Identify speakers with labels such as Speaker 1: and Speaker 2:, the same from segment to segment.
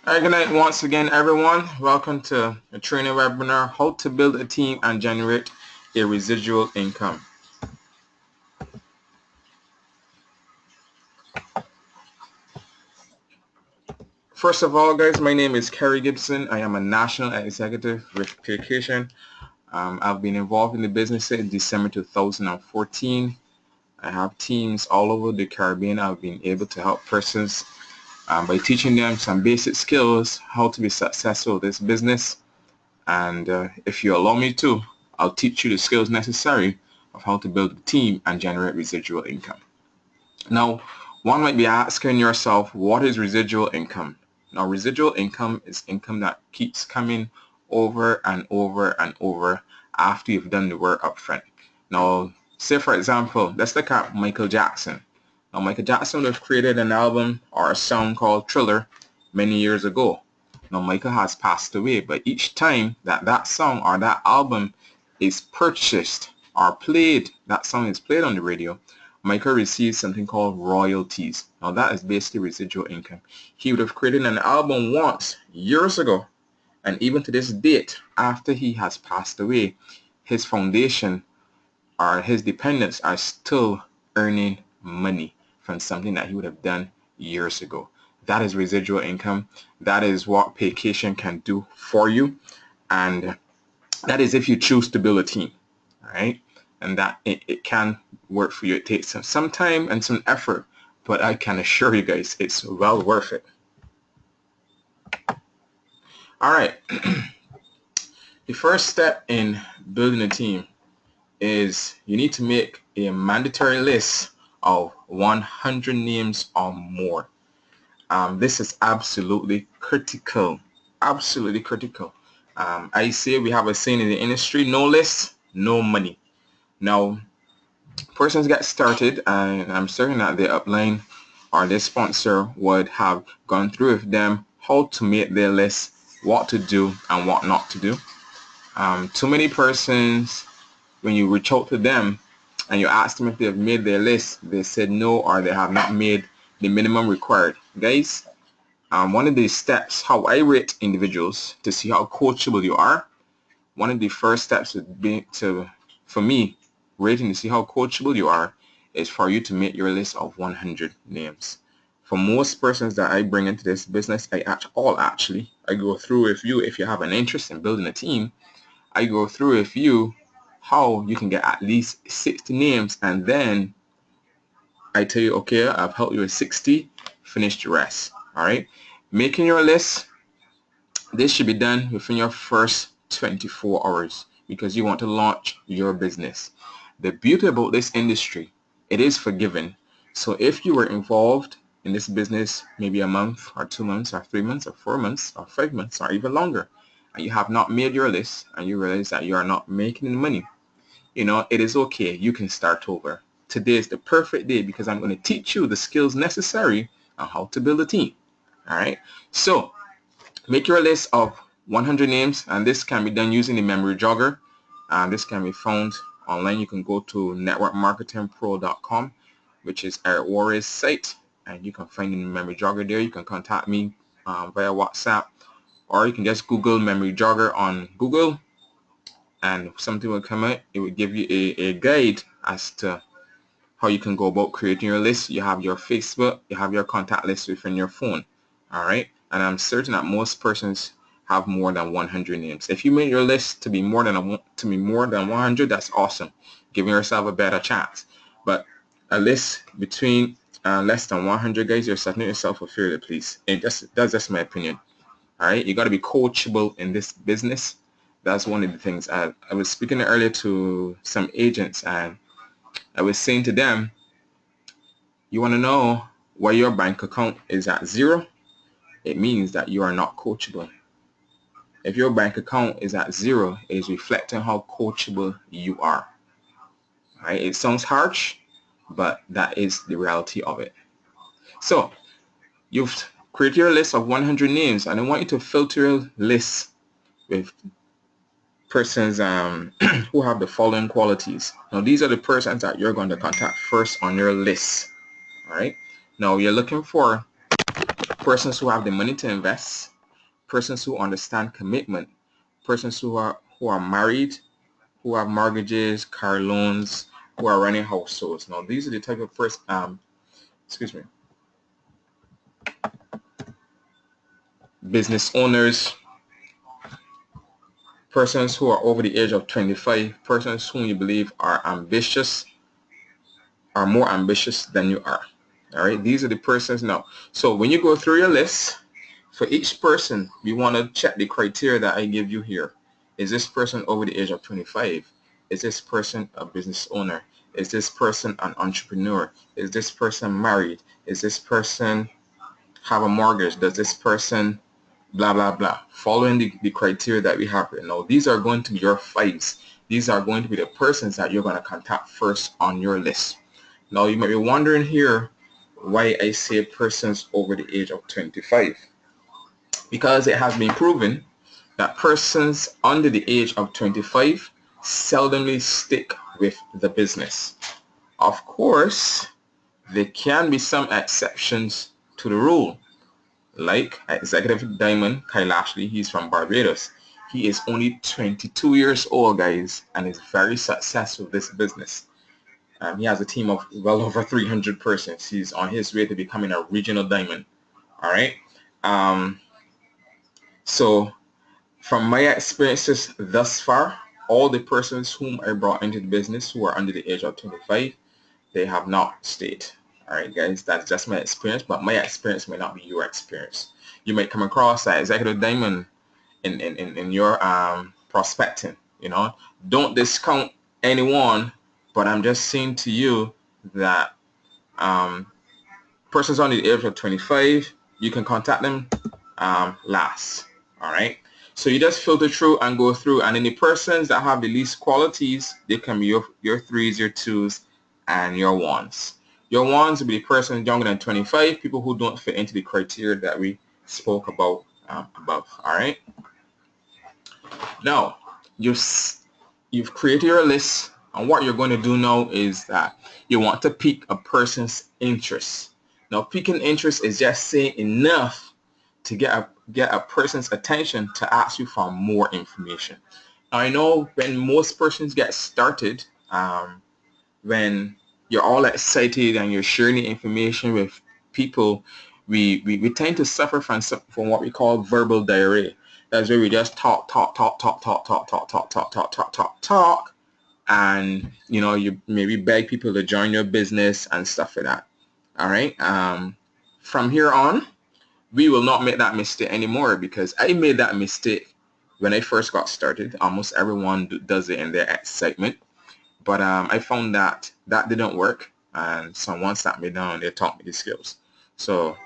Speaker 1: Alright, good night once again, everyone. Welcome to a training webinar, how to build a team and generate a residual income. First of all, guys, my name is Kerry Gibson. I am a national executive with education. I've been involved in the business since December 2014. I have teams all over the Caribbean. I've been able to help persons by teaching them some basic skills, how to be successful in this business. And if you allow me to, I'll teach you the skills necessary of how to build a team and generate residual income. Now, one might be asking yourself, what is residual income? Now, residual income is income that keeps coming over and over and over after you've done the work up front. Now, say for example, let's look at Michael Jackson. Now, Michael Jackson would have created an album or a song called Thriller many years ago. Now, Michael has passed away, but each time that song or that album is purchased or played, that song is played on the radio, Michael receives something called royalties. Now, that is basically residual income. He would have created an album once, years ago, and even to this date, after he has passed away, his foundation or his dependents are still earning money from something that he would have done years ago. That is residual income. That is what Paycation can do for you. And that is if you choose to build a team, all right? And that it can work for you. It takes some time and some effort, but I can assure you guys it's well worth it. All right. The first step in building a team is you need to make a mandatory list of 100 names or more. This is absolutely critical. Absolutely critical. I say we have a saying in the industry, no list, no money. Now, persons get started, and I'm certain that the upline or their sponsor would have gone through with them how to make their list, what to do and what not to do. Too many persons, when you reach out to them and you ask them if they've made their list, they said no, or they have not made the minimum required. Guys, one of the steps, how I rate individuals to see how coachable you are, one of the first steps would be for me, rating to see how coachable you are, is for you to make your list of 100 names. For most persons that I bring into this business, I go through with you, if you have an interest in building a team, I go through with you how you can get at least 60 names, and then I tell you, okay, I've helped you with 60, finish the rest. All right, making your list, this should be done within your first 24 hours because you want to launch your business. The beauty about this industry, it is forgiving. So if you were involved in this business maybe a month or 2 months or 3 months or 4 months or 5 months or even longer, and you have not made your list and you realize that you are not making any money, you know, it is okay. You can start over. Today is the perfect day because I'm going to teach you the skills necessary on how to build a team. All right. So make your list of 100 names, and this can be done using the memory jogger. This can be found online. You can go to networkmarketingpro.com, which is Eric Warrior's site, and you can find the memory jogger there. You can contact me via WhatsApp, or you can just Google memory jogger on Google, and something will come out. It will give you a guide as to how you can go about creating your list. You have your Facebook, you have your contact list within your phone. All right, and I'm certain that most persons have more than 100 names. If you make your list to be more than 100, that's awesome, giving yourself a better chance. But a list between less than 100, guys, you're setting yourself a fear, please. And that's just my opinion. All right, you got to be coachable in this business. That's one of the things. I was speaking earlier to some agents, and I was saying to them, you want to know why your bank account is at zero? It means that you are not coachable. If your bank account is at zero, it is reflecting how coachable you are. All right? It sounds harsh, but that is the reality of it. So you've created your list of 100 names, and I want you to filter your list with persons who have the following qualities. Now, these are the persons that you're going to contact first on your list. All right. Now you're looking for persons who have the money to invest, persons who understand commitment, persons who are married, who have mortgages, car loans, who are running households. Now these are the type of business owners, persons who are over the age of 25, persons whom you believe are more ambitious than you are. All right, these are the persons now. So when you go through your list, for each person, we want to check the criteria that I give you here. Is this person over the age of 25? Is this person a business owner? Is this person an entrepreneur? Is this person married? Is this person have a mortgage? Does this person blah blah blah, following the criteria that we have here. Now these are going to be your fives. These are going to be the persons that you're going to contact first on your list. Now you might be wondering here why I say persons over the age of 25, because it has been proven that persons under the age of 25 seldomly stick with the business. Of course, there can be some exceptions to the rule. Like Executive Diamond Kyle Ashley, he's from Barbados. He is only 22 years old, guys, and is very successful with this business. He has a team of well over 300 persons. He's on his way to becoming a regional diamond. All right. So from my experiences thus far, all the persons whom I brought into the business who are under the age of 25, they have not stayed. All right, guys, that's just my experience, but my experience may not be your experience. You might come across that executive diamond in your prospecting. Don't discount anyone, but I'm just saying to you that persons under the age of 25, you can contact them last. All right. So you just filter through and go through, and then the persons that have the least qualities, they can be your threes, your twos, and your ones. Your ones will be the persons younger than 25, people who don't fit into the criteria that we spoke about above. All right. Now, you've created your list, and what you're going to do now is that you want to pique a person's interest. Now, piquing interest is just saying enough to get a person's attention to ask you for more information. Now, I know when most persons get started, when you're all excited and you're sharing the information with people, we tend to suffer from what we call verbal diarrhea. That's where we just talk, and you maybe beg people to join your business and stuff like that. All right. From here on, we will not make that mistake anymore, because I made that mistake when I first got started. Almost everyone does it in their excitement. But I found that didn't work, and someone sat me down and they taught me the skills. So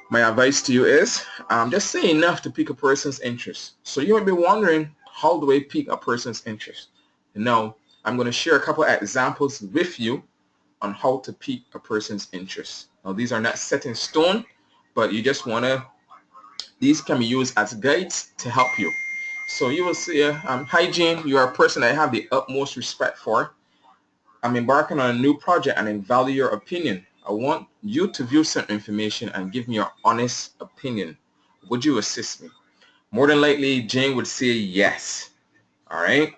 Speaker 1: my advice to you is just say enough to pique a person's interest. So you might be wondering, how do I pique a person's interest? Now, I'm going to share a couple of examples with you on how to pique a person's interest. Now, these are not set in stone, but you just want to, these can be used as guides to help you. So you will see, hi Jane, you are a person I have the utmost respect for. I'm embarking on a new project and I value your opinion. I want you to view some information and give me your honest opinion. Would you assist me? More than likely, Jane would say yes. All right.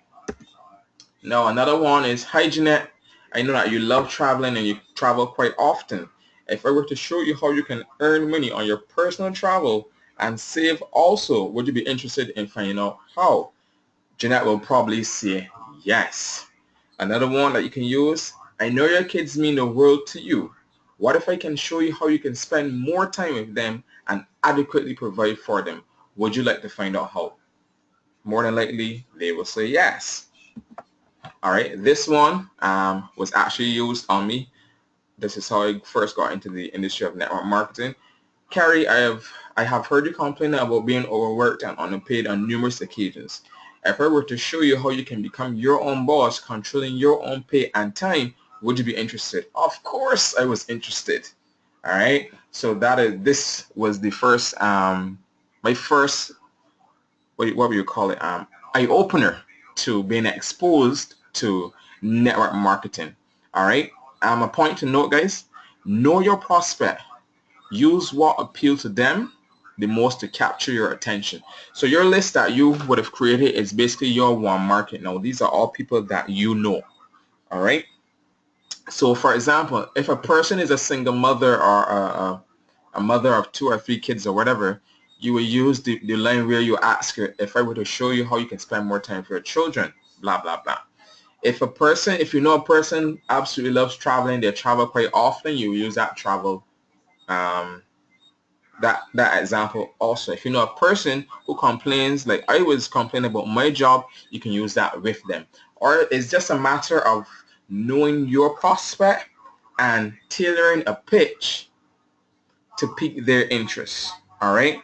Speaker 1: Now, another one is, hi Jeanette, I know that you love traveling and you travel quite often. If I were to show you how you can earn money on your personal travel and save also, would you be interested in finding out how? Jeanette will probably say yes. Another one that you can use, I know your kids mean the world to you. What if I can show you how you can spend more time with them and adequately provide for them? Would you like to find out how? More than likely, they will say yes. All right, this one was actually used on me. This is how I first got into the industry of network marketing. Carrie, I have heard you complain about being overworked and underpaid on numerous occasions. If I were to show you how you can become your own boss, controlling your own pay and would you be interested? Of course I was interested. All right. So this was the first, my first, what would you call it? Eye opener to being exposed to network marketing. All right. A point to note, guys, know your prospect. use what appeals to them the most to capture your attention. So your list that you would have created is basically your warm market. Now, these are all people that you know. All right. So, for example, if a person is a single mother or a mother of 2 or 3 kids or whatever, you will use the line where you ask her, if I were to show you how you can spend more time for your children, blah, blah, blah. If you know a person absolutely loves traveling, they travel quite often, you use that travel, that example also. If you know a person who complains, like I was complaining about my job, you can use that with them. Or it's just a matter of knowing your prospect and tailoring a pitch to pique their interest. All right.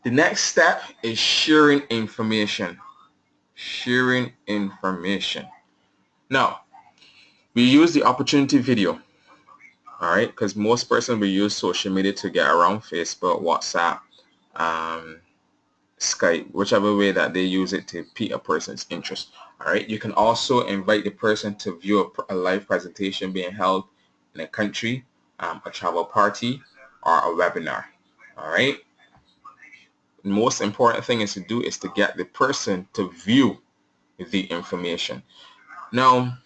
Speaker 1: The next step is sharing information. Sharing information. Now, we use the opportunity video. All right, because most persons will use social media to get around Facebook, WhatsApp, Skype, whichever way that they use it to pique a person's interest. All right, you can also invite the person to view a live presentation being held in a country, a travel party, or a webinar. All right. The most important thing is to get the person to view the information. Now,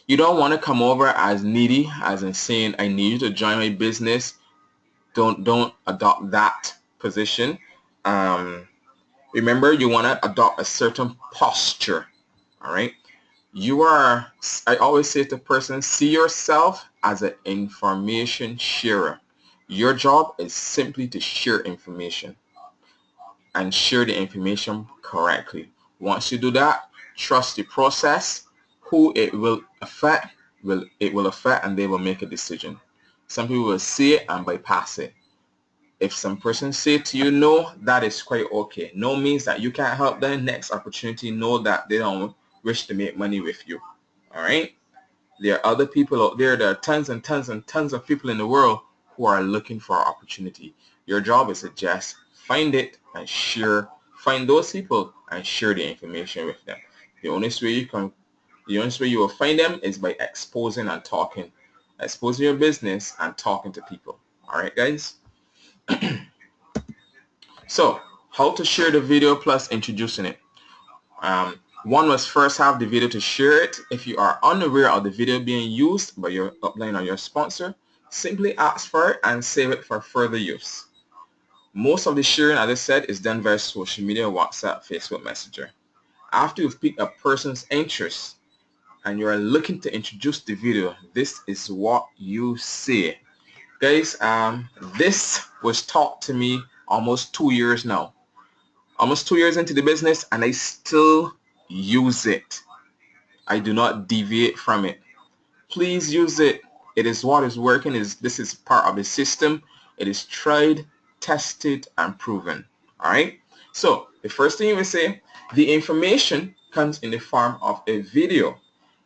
Speaker 1: you don't want to come over as needy, as in saying, I need you to join my business. Don't adopt that position. Remember, you want to adopt a certain posture. All right. I always say to the person, see yourself as an information sharer. Your job is simply to share information and share the information correctly. Once you do that, trust the process. Who it will affect, will affect, and they will make a decision. Some people will see it and bypass it. If some person say to you no, that is quite okay. No means that you can't help them. Next opportunity, know that they don't wish to make money with you. All right. There are other people out there. There are tons and tons and tons of people in the world who are looking for opportunity. Your job is to just find it and share. Find those people and share the information with them. The only way you will find them is by exposing and talking, exposing your business and talking to people. All right, guys. So, how to share the video plus introducing it. One must first have the video to share it. If you are unaware of the video being used by your upline or your sponsor, simply ask for it and save it for further use. Most of the sharing, as I said, is done via social media, WhatsApp, Facebook Messenger. After you've piqued a person's interest and you are looking to introduce the video, this is what you say. Guys, this was taught to me almost 2 years now. Almost 2 years into the business, and I still use it. I do not deviate from it. Please use it. It is what is working. This is part of the system. It is tried, tested, and proven. All right. So the first thing you will say, the information comes in the form of a video.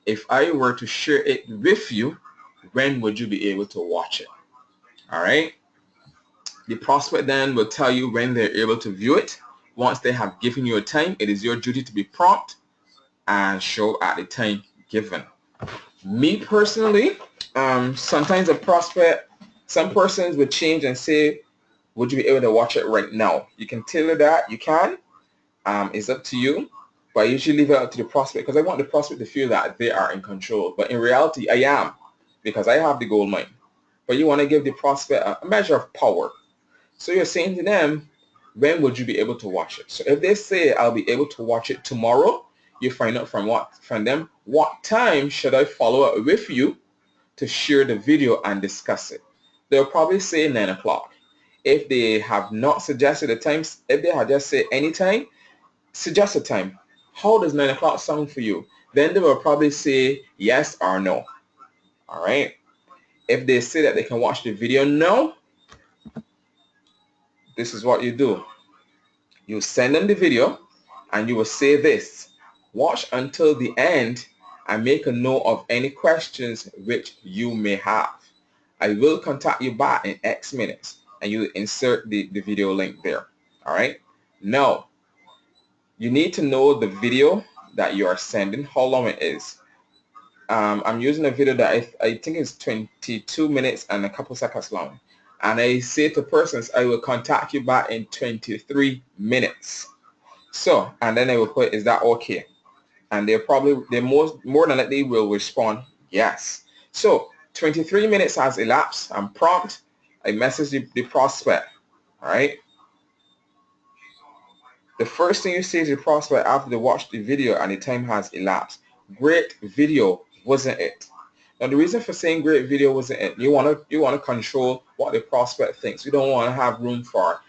Speaker 1: If I were to share it with you, when would you be able to watch it? All right. The prospect then will tell you when they're able to view it. Once they have given you a time, it is your duty to be prompt and show at the time given. Me personally, sometimes a prospect, some persons would change and say, would you be able to watch it right now? You can tailor that. You can. It's up to you. But I usually leave it up to the prospect because I want the prospect to feel that they are in control. But in reality, I am, because I have the gold mine. But you want to give the prospect a measure of power. So you're saying to them, when would you be able to watch it? So if they say, I'll be able to watch it tomorrow, you find out from them, what time should I follow up with you to share the video and discuss it? They'll probably say 9 o'clock. If they have not suggested a time, if they have just said any time, suggest a time. How does 9 o'clock sound for you? Then they will probably say yes or no. All right. If they say that they can watch the video now, this is what you do. You send them the video and you will say this: watch until the end and make a note of any questions which you may have. I will contact you back in X minutes, and you insert the video link there. All right. Now, you need to know the video that you are sending, how long it is. I'm using a video that I think is 22 minutes and a couple seconds long. And I say to persons, I will contact you back in 23 minutes. So, and then I will put, is that okay? And they more than likely will respond, yes. So 23 minutes has elapsed. I'm prompt. I message the prospect. All right. The first thing you say to the prospect after they watch the video and the time has elapsed, great video, wasn't it? Now the reason for saying great video wasn't it, you want to control what the prospect thinks. You don't want to have room for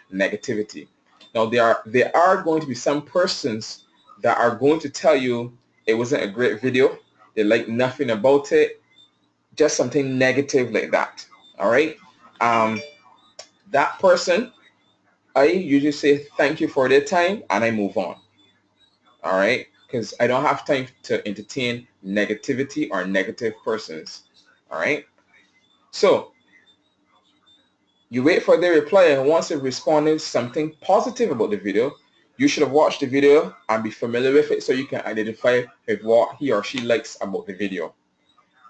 Speaker 1: there are going to be some persons that are going to tell you it wasn't a great video. They like nothing about it, just something negative like that. All right. Um, that person, I usually say thank you for their time and I move on. All right, because I don't have time to entertain negativity or negative persons. All right, so you wait for their reply, and once they've responded something positive about the video, you should have watched the video and be familiar with it so you can identify with what he or she likes about the video.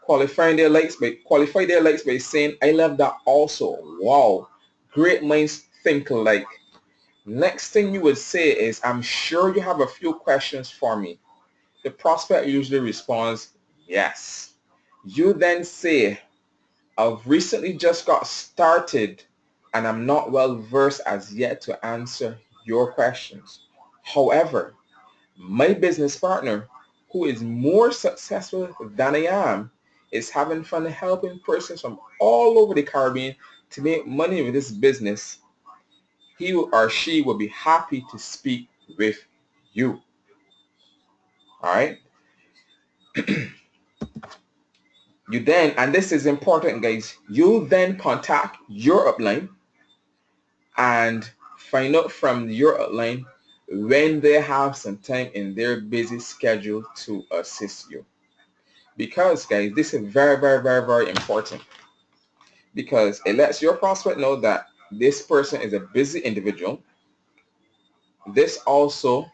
Speaker 1: Qualify their likes by saying, I love that also. Wow, great minds think alike. Next thing you would say is, I'm sure you have a few questions for me. The prospect usually responds, yes. You then say, I've recently just got started and I'm not well versed as yet to answer your questions. However, my business partner, who is more successful than I am, is having fun helping persons from all over the Caribbean to make money with this business. He or she will be happy to speak with you. All right. You then, and this is important guys, you then contact your upline and find out from your upline when they have some time in their busy schedule to assist you. Because guys, this is very, very, very, very important, because it lets your prospect know that this person is a busy individual. This also,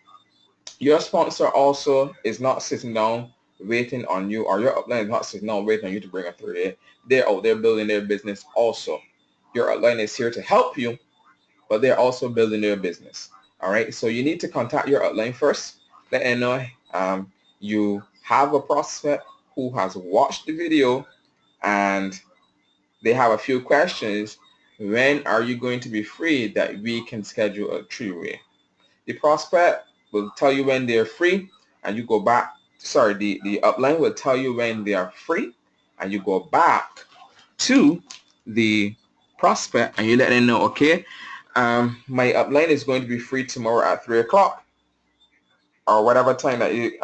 Speaker 1: your sponsor also is not sitting down waiting on you, or your upline is not sitting down waiting on you to bring a 3A. They're out there building their business also. Your upline is here to help you, but they're also building their business. All right, so you need to contact your upline first. Let them know you have a prospect who has watched the video and they have a few questions. When are you going to be free that we can schedule a three-way? The prospect will tell you when they're free and you go back. Sorry, the upline will tell you when they are free and you go back to the prospect and you let them know, okay, my upline is going to be free tomorrow at 3 o'clock or whatever time that you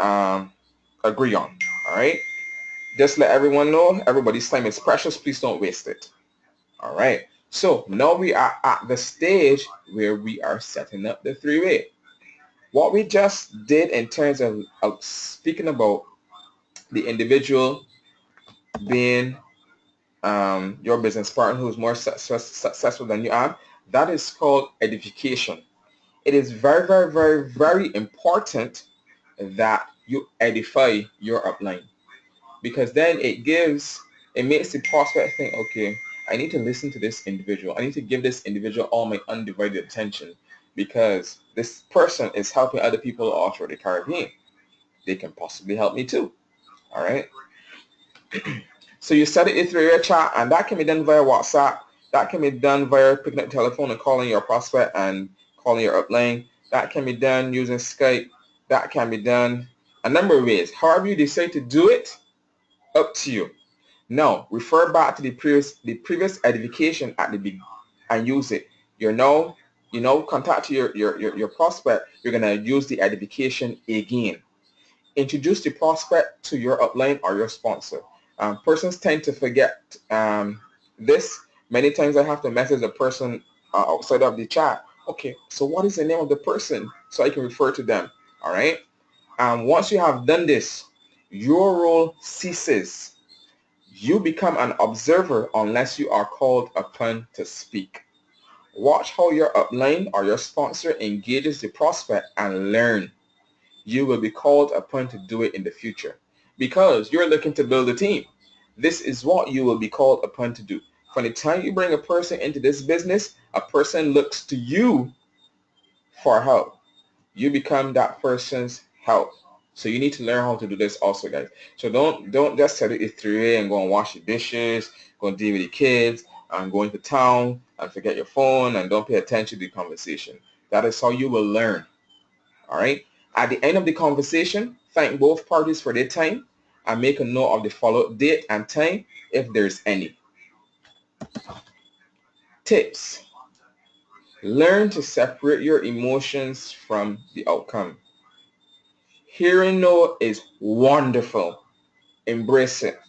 Speaker 1: agree on. All right. Just let everyone know everybody's time is precious. Please don't waste it. All right. So now we are at the stage where we are setting up the three-way. What we just did in terms of speaking about the individual being your business partner who's more successful than you are, that is called edification. It is very, very, very, very important that you edify your upline, because then it makes the prospect think, okay, I need to listen to this individual. I need to give this individual all my undivided attention because this person is helping other people all through the Caribbean. They can possibly help me too. All right. So you set it through your chat, and that can be done via WhatsApp. That can be done via picking up telephone and calling your prospect and calling your upline. That can be done using Skype. That can be done a number of ways. However you decide to do it, up to you. Now refer back to the previous edification at the beginning and use it. Contact your prospect. You're gonna use the edification again. Introduce the prospect to your upline or your sponsor. Persons tend to forget this. Many times I have to message a person outside of the chat. Okay, so what is the name of the person so I can refer to them? All right. Once you have done this, your role ceases. You become an observer unless you are called upon to speak. Watch how your upline or your sponsor engages the prospect and learn. You will be called upon to do it in the future. because you're looking to build a team. This is what you will be called upon to do. From the time you bring a person into this business, a person looks to you for help. You become that person's help. So you need to learn how to do this also, guys. So don't just set it 3 a.m. and go and wash your dishes, go and deal with your kids, and go into town and forget your phone and don't pay attention to the conversation. That is how you will learn. All right. At the end of the conversation, thank both parties for their time and make a note of the follow-up date and time if there's any. Tips. Learn to separate your emotions from the outcome. Hearing no is wonderful. Embrace it.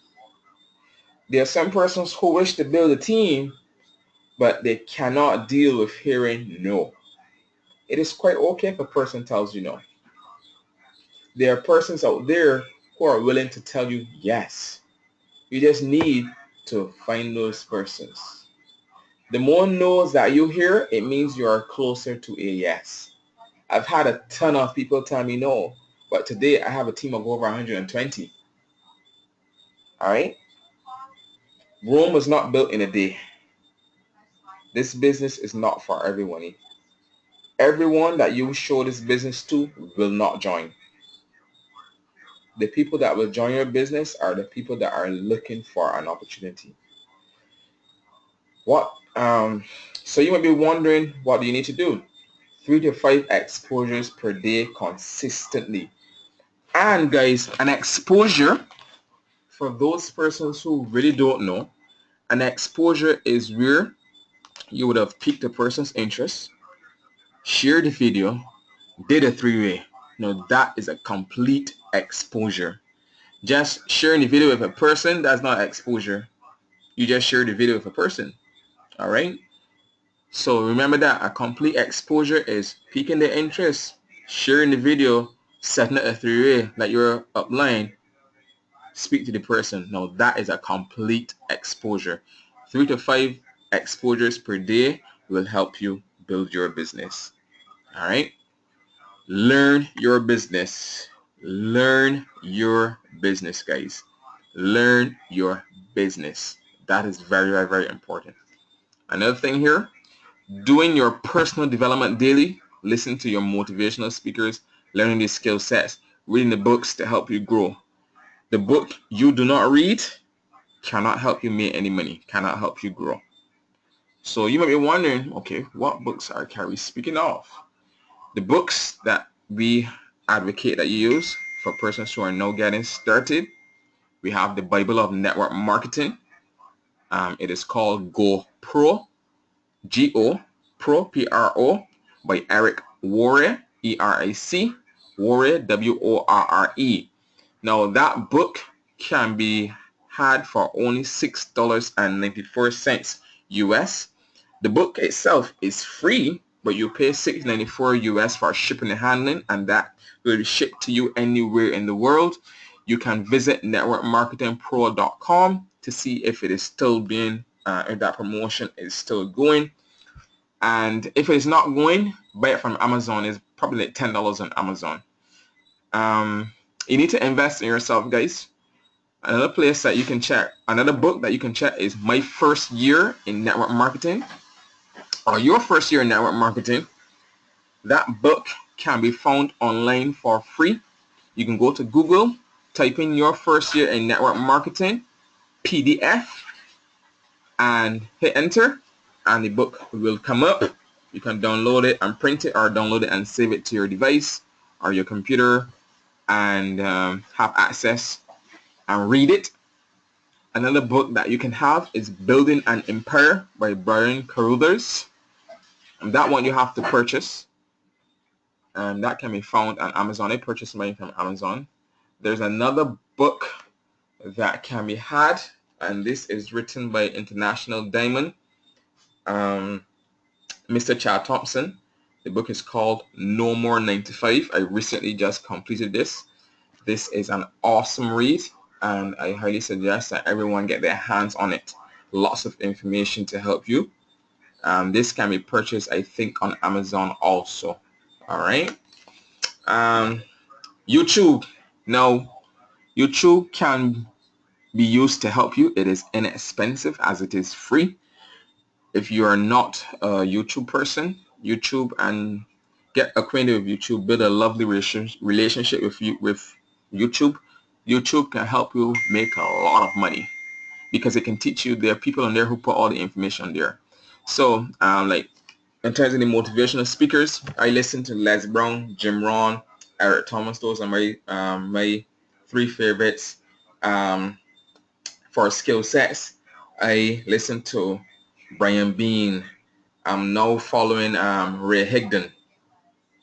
Speaker 1: There are some persons who wish to build a team, but they cannot deal with hearing no. It is quite okay if a person tells you no. There are persons out there who are willing to tell you yes. You just need to find those persons. The more no's that you hear, it means you are closer to a yes. I've had a ton of people tell me no, but today I have a team of over 120. All right? Rome was not built in a day. This business is not for everyone. Everyone that you show this business to will not join. The people that will join your business are the people that are looking for an opportunity. So you might be wondering, what do you need to do? 3 to 5 exposures per day consistently. And guys, an exposure, for those persons who really don't know, an exposure is where you would have piqued a person's interest, shared the video, did a 3-way. Now that is a complete exposure. Just sharing the video with a person, that's not exposure. You just share the video with a person. All right. So remember that a complete exposure is piquing the interest, sharing the video, setting up a 3-way like you're upline, speak to the person. Now that is a complete exposure. 3 to 5 exposures per day will help you build your business. All right. Learn your business. Learn your business, guys. Learn your business. That is very, very, very important. Another thing here, doing your personal development daily, listen to your motivational speakers, learning these skill sets, reading the books to help you grow. The book you do not read cannot help you make any money, cannot help you grow. So you might be wondering, okay, what books are Carrie speaking of? The books that we advocate that you use for persons who are now getting started, we have the Bible of Network Marketing. It is called Go Pro, G-O, Pro, P-R-O, by Eric Worre, E-R-I-C, Worre, W-O-R-R-E. Now that book can be had for only $6.94 US. The book itself is free, but you pay $6.94 US for shipping and handling, and that will be shipped to you anywhere in the world. You can visit networkmarketingpro.com to see if it is still being, if that promotion is still going. And if it is not going, buy it from Amazon. It's probably like $10 on Amazon. You need to invest in yourself, guys. Another place that you can check, another book that you can check is My First Year in Network Marketing, or Your First Year in Network Marketing. That book can be found online for free. You can go to Google, type in Your First Year in Network Marketing, PDF, and hit enter, and the book will come up. You can download it and print it, or download it and save it to your device or your computer, and have access and read it. Another book that you can have is Building an Empire by Brian Carruthers. And that one you have to purchase. And that can be found on Amazon. I purchased mine from Amazon. There's another book that can be had, and this is written by International Diamond, Mr. Chad Thompson. The book is called No More 95. I recently just completed this. This is an awesome read, and I highly suggest that everyone get their hands on it. Lots of information to help you. This can be purchased, I think, on Amazon also. All right. YouTube. Now, YouTube can be used to help you. It is inexpensive as it is free. If you are not a YouTube person, YouTube, and get acquainted with YouTube, build a lovely relationship with YouTube. YouTube can help you make a lot of money because it can teach you. There are people on there who put all the information there. So like in terms of the motivational speakers, I listen to Les Brown, Jim Rohn, Eric Thomas. Those are my three favorites. For skill sets, I listen to Brian Bean. I'm now following Ray Higdon.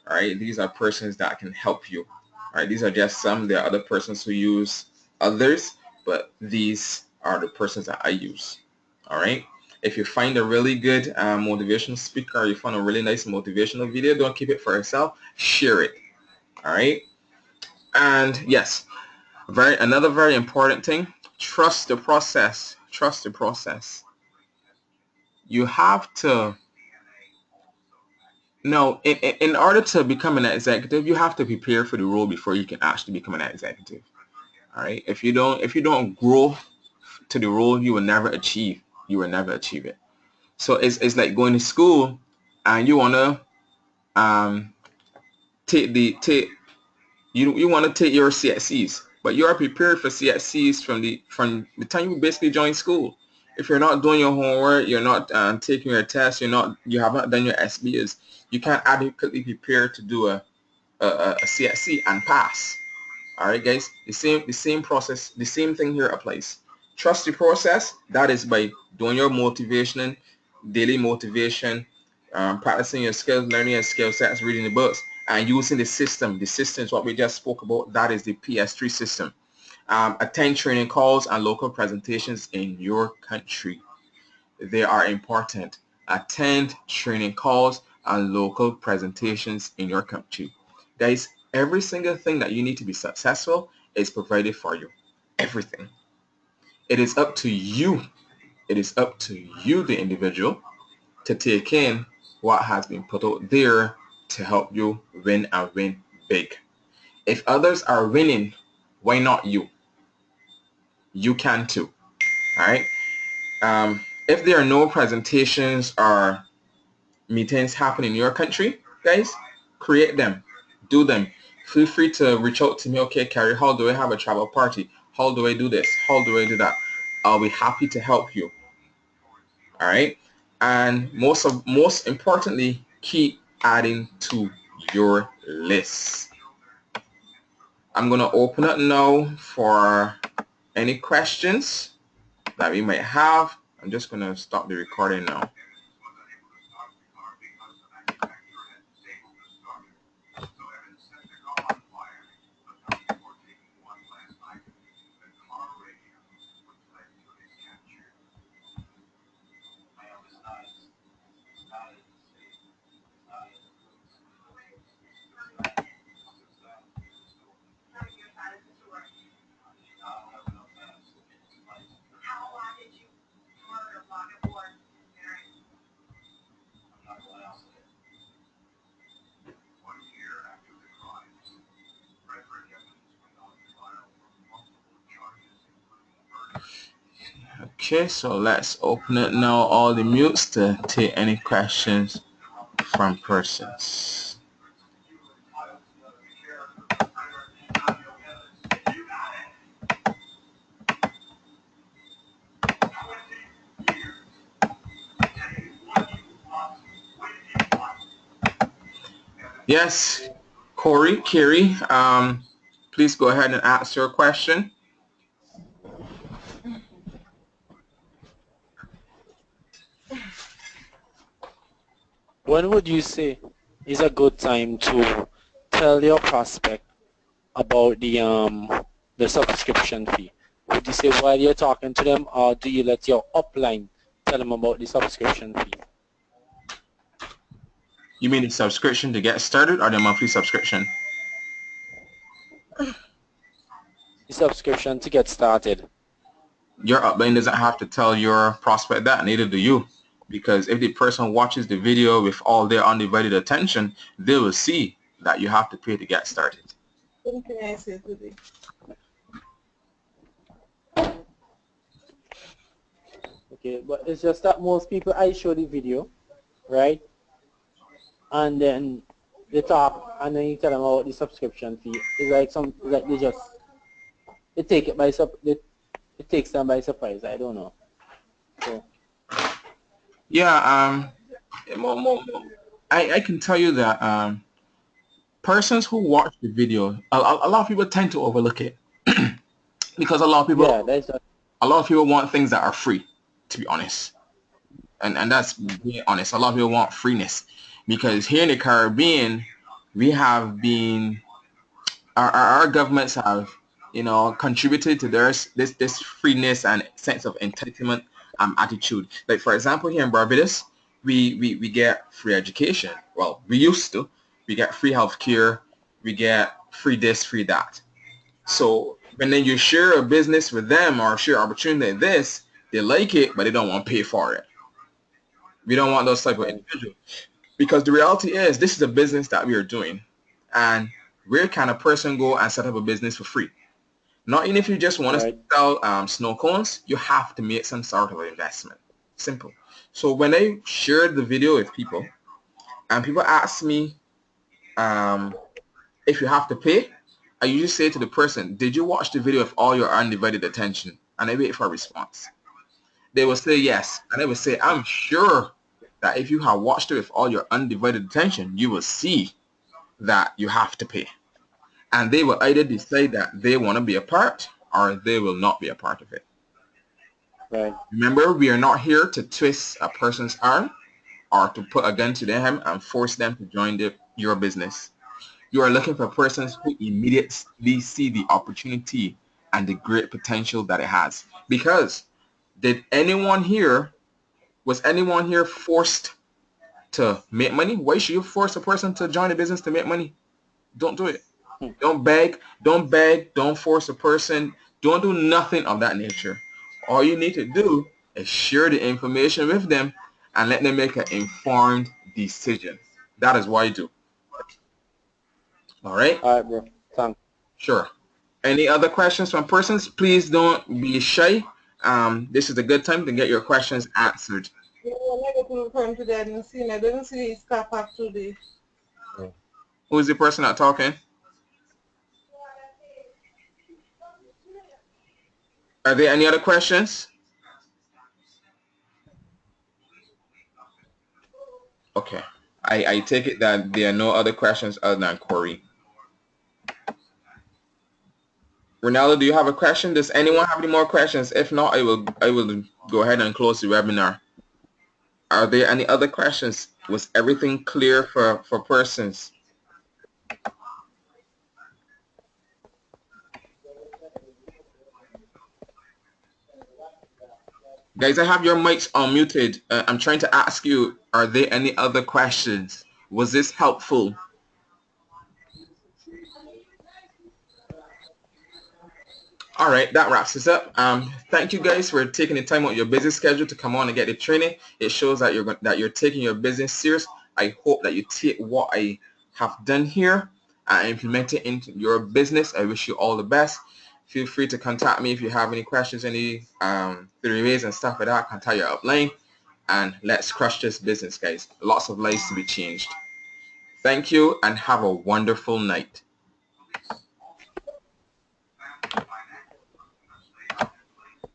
Speaker 1: All right, these are persons that can help you. All right, these are just some. There are other persons who use others, but these are the persons that I use. All right. If you find a really good motivational speaker, or you find a really nice motivational video, don't keep it for yourself. Share it. All right. And yes, another very important thing, trust the process. Trust the process. You have to no, in order to become an executive, you have to prepare for the role before you can actually become an executive. All right. If you don't grow to the role, you will never achieve. You will never achieve it. So it's like going to school and you wanna um take you want to take your CSCs, but you are prepared for CSCs from the time you basically join school. If you're not doing your homework, you're not taking your tests, you have not done your SBs, you can't adequately prepare to do a CSC and pass. All right, guys, the same process, the same thing here applies. Trust the process. That is by doing your motivation, daily motivation, practicing your skills, learning your skill sets, reading the books, and using the system. The system is what we just spoke about. That is the PS3 system. Attend training calls and local presentations in your country. They are important. Attend training calls and local presentations in your country. Guys, every single thing that you need to be successful is provided for you. Everything. It is up to you. It is up to you, the individual, to take in what has been put out there to help you win and win big. If others are winning, why not you? You can too. All right. If there are no presentations or meetings happen in your country, guys, create them, do them. Feel free to reach out to me. Okay, Carrie, how do I have a travel party? How do I do this? How do I do that? I'll be happy to help you. All right. And most importantly, keep adding to your list. I'm gonna open up now for any questions that we might have. I'm just gonna stop the recording now. Okay, so let's open it now, all the mutes, to take any questions from persons. Yes, Corey, Kiri, please go ahead and ask your question.
Speaker 2: When would you say is a good time to tell your prospect about the subscription fee? Would you say while you're talking to them, or do you let your upline tell them about the subscription fee?
Speaker 1: You mean the subscription to get started or the monthly subscription?
Speaker 2: The subscription to get started.
Speaker 1: Your upline doesn't have to tell your prospect that, neither do you. Because if the person watches the video with all their undivided attention, they will see that you have to pay to get started.
Speaker 2: Okay, but it's just that most people I show the video, right? And then they talk and then you tell them about the subscription fee. It's like they just they take it by it takes them by surprise. I don't know. So
Speaker 1: Yeah, I can tell you that persons who watch the video, a lot of people tend to overlook it because
Speaker 2: yeah, that's just
Speaker 1: a lot of people want things that are free, to be honest. And that's being honest. A lot of people want freeness because here in the Caribbean, we have been our governments have contributed to this freeness and sense of entitlement attitude. Like for example, here in Barbados, we get free education. Well, we used to. We get free healthcare. We get free this, free that. So when then you share a business with them or share opportunity like this, they like it, but they don't want to pay for it. We don't want those type of
Speaker 2: right,
Speaker 1: individuals because the reality is this is a business that we are doing, and where can a person go and set up a business for free? Not even if you just want to
Speaker 2: right,
Speaker 1: sell snow cones, you have to make some sort of investment. Simple. So when I shared the video with people, and people ask me um, if you have to pay, I usually say to the person, "Did you watch the video with all your undivided attention?" And I wait for a response. They will say yes, and I will say, "I'm sure that if you have watched it with all your undivided attention, you will see that you have to pay." And they will either decide that they want to be a part or they will not be a part of it.
Speaker 2: right,
Speaker 1: Remember, we are not here to twist a person's arm or to put a gun to them and force them to join your business. You are looking for persons who immediately see the opportunity and the great potential that it has. Because was anyone here forced to make money? Why should you force a person to join a business to make money? Don't do it.
Speaker 2: hmm,
Speaker 1: Don't beg, don't force a person, don't do nothing of that nature. All you need to do is share the information with them and let them make an informed decision. That is what I do. All right?
Speaker 2: all right, bro. Thanks.
Speaker 1: Sure. Any other questions from persons? Please don't be shy. This is a good time to get your questions answered.
Speaker 3: Yeah, when I go to the front today, I didn't see his car park today.
Speaker 1: Who's the person not talking? Are there any other questions? Okay. I take it that there are no other questions other than Corey. Ronaldo, do you have a question? Does anyone have any more questions? If not, I will go ahead and close the webinar. Are there any other questions? Was everything clear for persons? Guys, I have your mics unmuted. I'm trying to ask you, are there any other questions? Was this helpful? All right, that wraps us up. Thank you guys for taking the time out of your busy schedule to come on and get the training. It shows that you're taking your business serious. I hope that you take what I have done here and implement it into your business. I wish you all the best. Feel free to contact me if you have any questions, any theories and stuff like that. Contact your upline, and let's crush this business, guys. Lots of lives to be changed. Thank you and have a wonderful night.